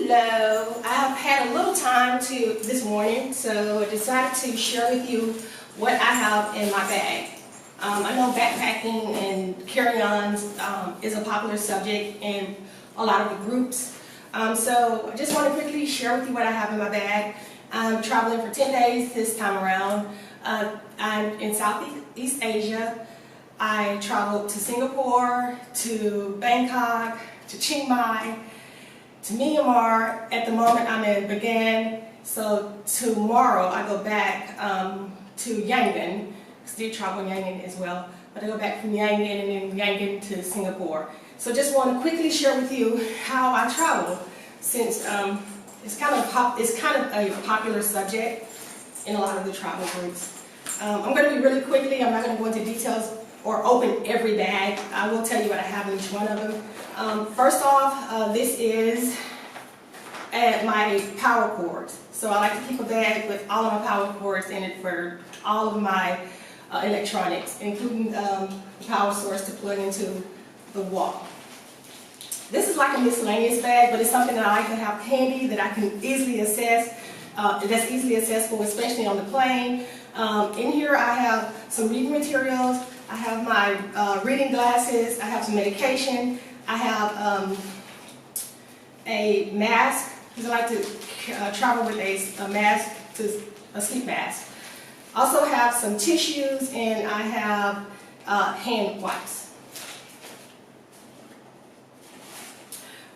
Hello, I have had a little time this morning, so I decided to share with you what I have in my bag. I know backpacking and carry-ons is a popular subject in a lot of the groups. So I just want to quickly share with you what I have in my bag. I'm traveling for 10 days this time around. I'm in Southeast Asia. I traveled to Singapore, to Bangkok, to Chiang Mai, to Myanmar. At the moment I'm in Bagan, so tomorrow I go back to Yangon. Still travel Yangon as well, but I go back from Yangon and then Yangon to Singapore. So just want to quickly share with you how I travel, since it's kind of a popular subject in a lot of the travel groups. I'm going to be really quickly. I'm not going to go into details or open every bag. I will tell you what I have in each one of them. First off, this is my power cords. So I like to keep a bag with all of my power cords in it for all of my electronics, including the power source to plug into the wall. This is like a miscellaneous bag, but it's something that I like to have handy that I can easily access. That's easily accessible, especially on the plane. In here I have some reading materials. I have my reading glasses. I have some medication. I have a mask, because I like to travel with a mask, a sleep mask. Also have some tissues, and I have hand wipes.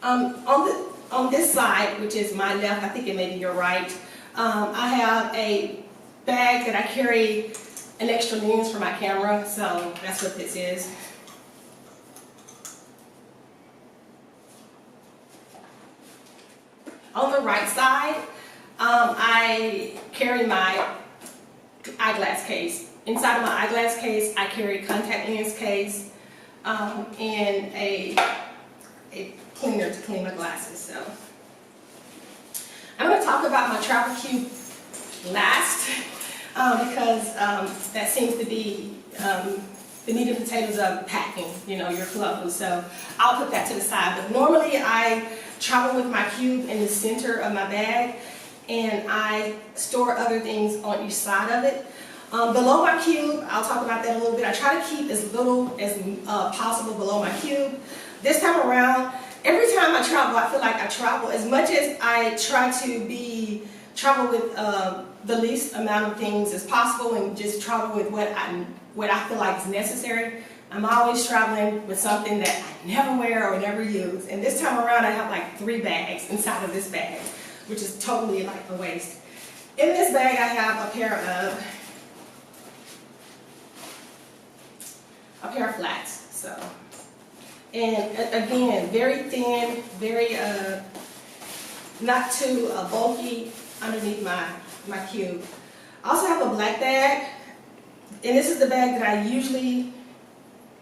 On this side, which is my left, I think it may be your right, I have a bag that I carry an extra lens for my camera, so that's what this is. On the right side, I carry my eyeglass case. Inside of my eyeglass case, I carry a contact lens case and a cleaner to clean my glasses. So I'm going to talk about my travel cube last because that seems to be the meat and potatoes of packing, your clothes. So I'll put that to the side. But normally I travel with my cube in the center of my bag, and I store other things on each side of it. Below my cube, I'll talk about that a little bit. I try to keep as little as possible below my cube. This time around, every time I travel, I feel like I travel as much as I try to travel with the least amount of things as possible, and just travel with what I feel like is necessary. I'm always traveling with something that I never wear or never use. And this time around, I have like 3 bags inside of this bag, which is totally like a waste. In this bag, I have a pair of flats. So, and again, very thin, very not too bulky underneath my cube. I also have a black bag, and this is the bag that I usually,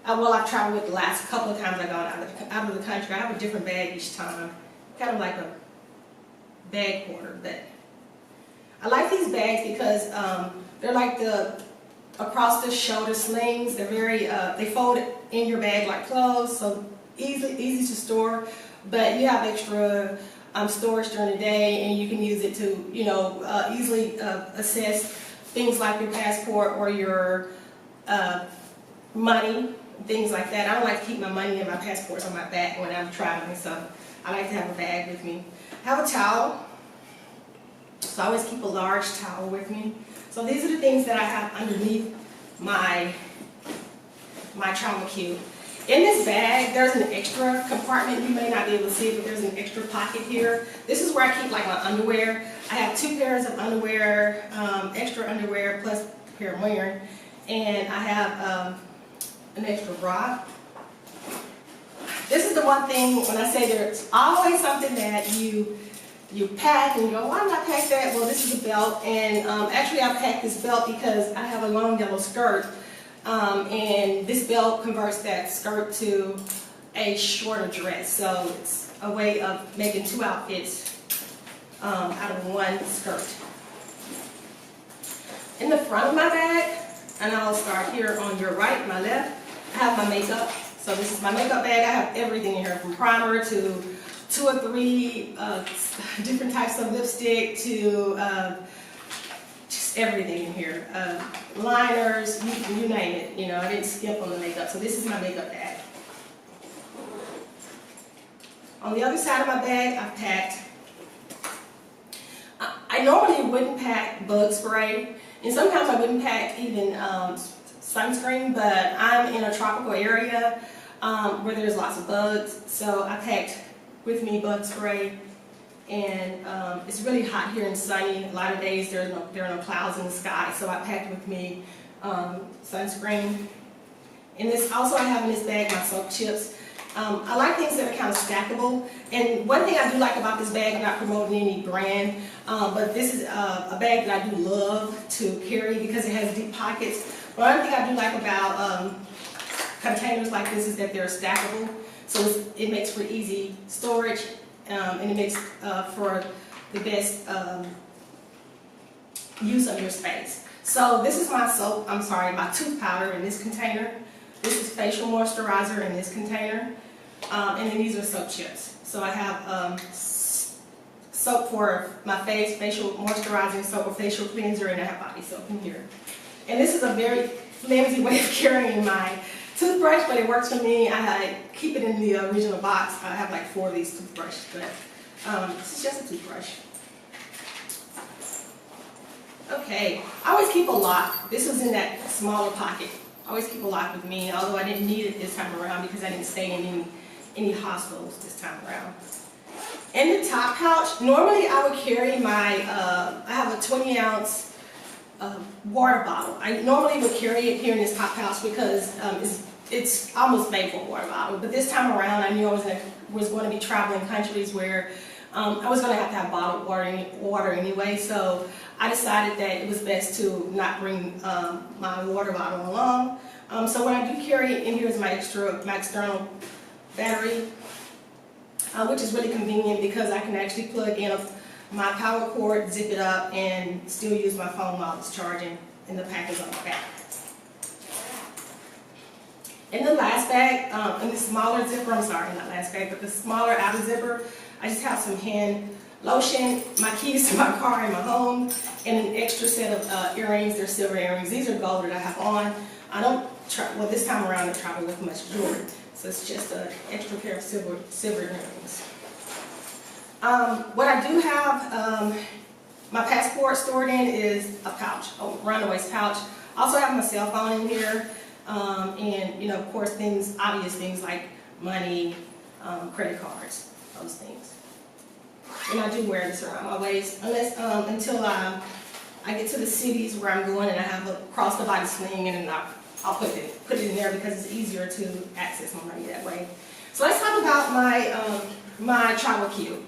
I've traveled with the last couple of times I've gone out of the country. I have a different bag each time, kind of like a bag hoarder. But I like these bags because they're like the across the shoulder slings. They're very they fold in your bag like clothes, so easy to store. But you have extra storage during the day, and you can use it to easily assess things like your passport or your money, things like that. I don't like to keep my money and my passports on my back when I'm traveling, so I like to have a bag with me. I have a towel, so I always keep a large towel with me. So these are the things that I have underneath my travel cube. In this bag, there's an extra compartment. You may not be able to see it, but there's an extra pocket here. This is where I keep like my underwear. I have 2 pairs of underwear, extra underwear plus the pair I'm wearing, and I have an extra bra. This is the one thing when I say there's always something that you pack and you go, why did I pack that? Well, this is a belt, and actually I packed this belt because I have a long yellow skirt, and this belt converts that skirt to a shorter dress, so it's a way of making 2 outfits out of 1 skirt. In the front of my bag, and I'll start here on your right, my left, I have my makeup. So this is my makeup bag. I have everything in here, from primer to 2 or 3 different types of lipstick to just everything in here. Liners, you name it. You know, I didn't skip on the makeup. So this is my makeup bag. On the other side of my bag, I've packed. I normally wouldn't pack bug spray, and sometimes I wouldn't pack even sunscreen, but I'm in a tropical area where there's lots of bugs, so I packed with me bug spray. And it's really hot here and sunny. A lot of days there are no clouds in the sky, so I packed with me sunscreen. And this also I have in this bag my soap chips. I like things that are kind of stackable. And one thing I do like about this bag, I'm not promoting any brand, but this is a bag that I do love to carry because it has deep pockets. One thing I do like about containers like this is that they're stackable, so it makes for easy storage, and it makes for the best use of your space. So this is my soap, my tooth powder in this container. This is facial moisturizer in this container. And then these are soap chips. So I have soap for my face, facial moisturizing soap or facial cleanser, and I have body soap in here. And this is a very flimsy way of carrying my toothbrush, but it works for me. I keep it in the original box. I have like 4 of these toothbrushes, but this is just a toothbrush. Okay, I always keep a lock. This was in that smaller pocket. I always keep a lock with me, although I didn't need it this time around because I didn't stay in any hospitals this time around. In the top pouch, normally I would carry my, I have a 20-ounce water bottle. I normally would carry it here in this top pouch because it's almost made for a water bottle. But this time around, I knew I was going to be traveling countries where I was going to have bottled water anyway, so I decided that it was best to not bring my water bottle along. So what I do carry in here is my external battery, which is really convenient because I can actually plug in my power cord, zip it up, and still use my phone while it's charging, and the pack is on the back. In the last bag, in the smaller zipper, not last bag, but the smaller outer zipper, I just have some hand lotion, my keys to my car and my home, and an extra set of earrings. They're silver earrings. These are gold that I have on. I don't well, this time around I travel with much jewelry, so it's just an extra pair of silver earrings. What I do have my passport stored in is a pouch, a runaway's pouch. I also have my cell phone in here, and you know, of course, obvious things like money, credit cards, those things. And I do wear this around my waist, until I get to the cities where I'm going and I have a cross-the-body sling, and I'll put it in there because it's easier to access my money that way. So let's talk about my travel cube.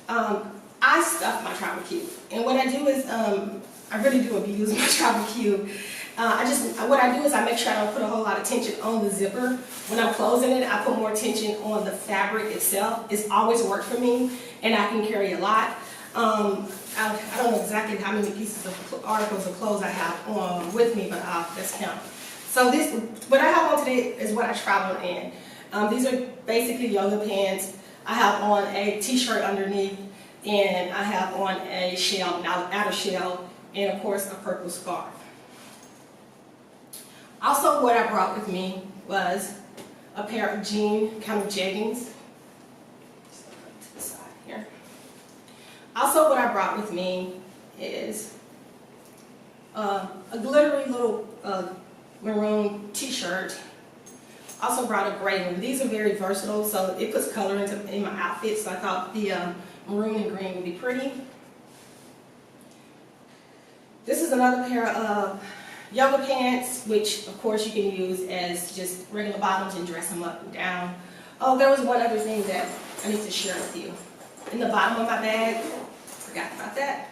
I stuff my travel cube, and what I do is I really do abuse my travel cube. What I do is I make sure I don't put a whole lot of tension on the zipper. When I'm closing it, I put more tension on the fabric itself. It's always worked for me, and I can carry a lot. I don't know exactly how many pieces of articles of clothes I have with me, but let's count. So what I have on today is what I travel in. These are basically yoga pants. I have on a t-shirt underneath, and I have on a shell, outer shell, and of course a purple scarf. Also, what I brought with me was a pair of jean kind of jeggings. Just to the side here. Also, what I brought with me is a glittery little maroon t-shirt. Also brought a gray one. These are very versatile, so it puts color in my outfit, so I thought the maroon and green would be pretty. This is another pair of yoga pants, which of course you can use as just regular bottoms and dress them up and down. Oh, there was one other thing that I need to share with you. In the bottom of my bag, forgot about that,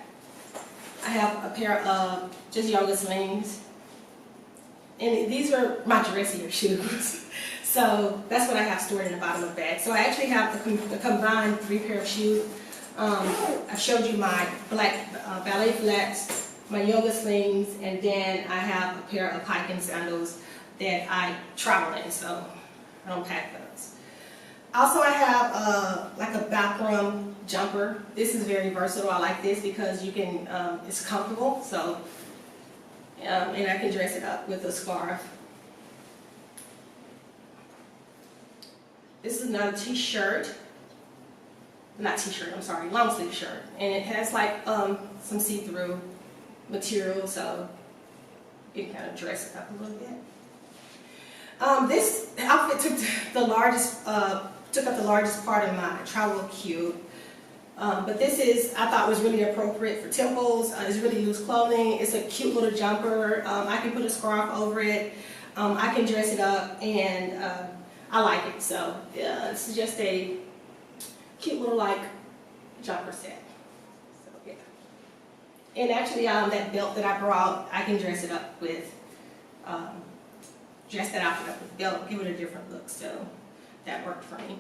I have a pair of just yoga slings. And these are my dressier shoes. So that's what I have stored in the bottom of the bag. So I actually have the combined 3 pair of shoes. I showed you my black ballet flats, my yoga slings, and then I have a pair of hiking sandals that I travel in, so I don't pack those. Also, I have like a bathroom jumper. This is very versatile. I like this because you can, it's comfortable. So, and I can dress it up with a scarf. This is another t-shirt. Not t-shirt, I'm sorry, long sleeve shirt. And it has like some see-through material, so you can kind of dress it up a little bit. This outfit took up the largest part of my travel cube. But this is, I thought was really appropriate for temples. It's really loose clothing. It's a cute little jumper. I can put a scarf over it. I can dress it up, and I like it. So yeah, it's just a cute little like jumper set. So yeah. And actually, that belt that I brought, I can dress it up with. Dress that outfit up with the belt, give it a different look. So that worked for me.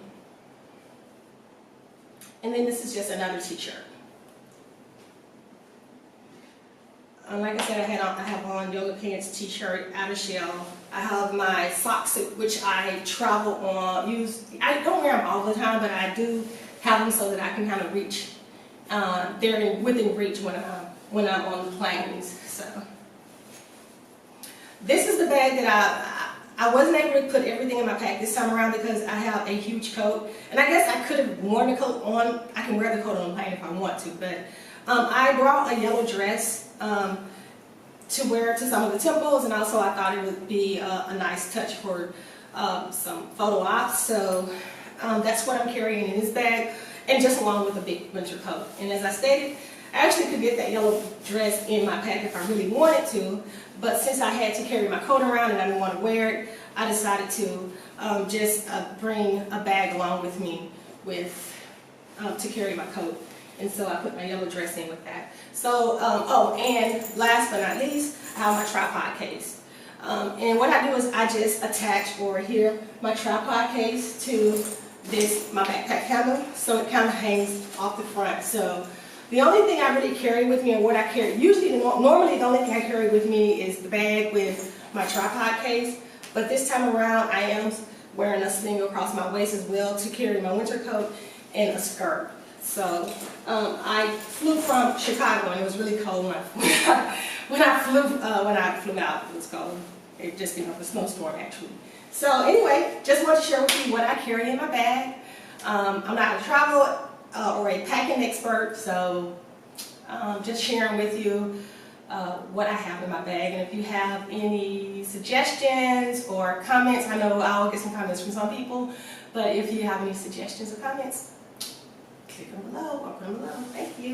And then this is just another t-shirt. Like I said, I have on yoga pants, t-shirt, outer shell. I have my socks, which I travel on. I don't wear them all the time, but I do have them so that I can kind of reach. They're within reach when I'm on the planes. So this is the bag that I wasn't able to put everything in my pack this time around because I have a huge coat. And I guess I could have worn the coat on. I can wear the coat on the plane if I want to, but I brought a yellow dress to wear to some of the temples, and also I thought it would be a nice touch for some photo ops. So that's what I'm carrying in this bag, and just along with a big winter coat. And as I stated, I actually could get that yellow dress in my pack if I really wanted to, but since I had to carry my coat around and I didn't want to wear it, I decided to just bring a bag along with me to carry my coat. And so I put my yellow dress in with that. So, oh, and last but not least, I have my tripod case. And what I do is I just attach over here my tripod case to my backpack handle, so it kind of hangs off the front. So the only thing I really carry with me, and what I carry, normally the only thing I carry with me is the bag with my tripod case, but this time around I am wearing a sling across my waist as well to carry my winter coat and a skirt. So I flew from Chicago, and it was really cold when I flew out. It was cold. It just came up a snowstorm actually. So anyway, just want to share with you what I carry in my bag. I'm not a travel or a packing expert, so just sharing with you what I have in my bag. And if you have any suggestions or comments, I know I'll get some comments from some people, but if you have any suggestions or comments, click them below or put them below. Thank you.